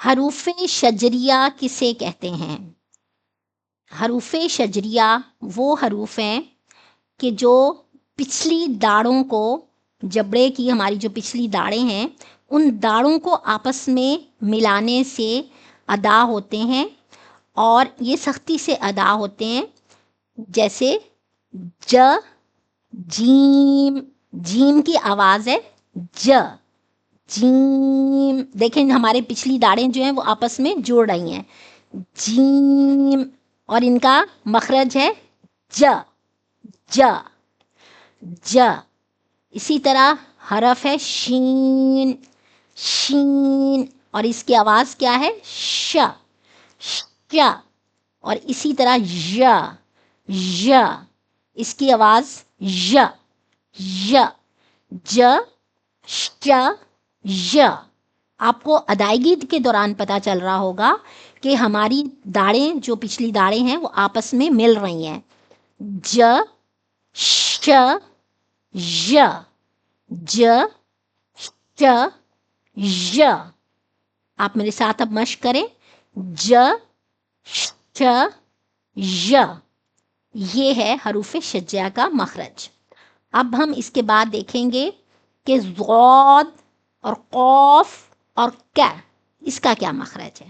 حروف شجریہ کسے کہتے ہیں؟ حروف شجریہ وہ حروف ہیں کہ جو پچھلی داڑوں کو، جبڑے کی ہماری جو پچھلی داڑیں ہیں ان داڑوں کو آپس میں ملانے سے ادا ہوتے ہیں، اور یہ سختی سے ادا ہوتے ہیں، جیسے ج، جیم، جیم کی آواز ہے ج، جیم، دیکھیں ہمارے پچھلی داڑیں جو ہیں وہ آپس میں جڑ رہی ہیں، جیم، اور ان کا مخرج ہے ج، ج، ج۔ اسی طرح حرف ہے شین، شین، اور اس کی آواز کیا ہے ش، ش، اور اسی طرح ژ، ژ، اس کی آواز ژ، ژ، ج، ش، ژ۔ آپ کو ادائیگی کے دوران پتہ چل رہا ہوگا کہ ہماری داڑیں جو پچھلی داڑیں ہیں وہ آپس میں مل رہی ہیں، ج، ش، ژ، ج، ش، ژ۔ آپ میرے ساتھ اب مشق کریں، ج، ش، ژ۔ یہ ہے حروف شجریہ کا مخرج۔ اب ہم اس کے بعد دیکھیں گے کہ ضاد اور قاف اور ق، اس کا کیا مخرج ہے۔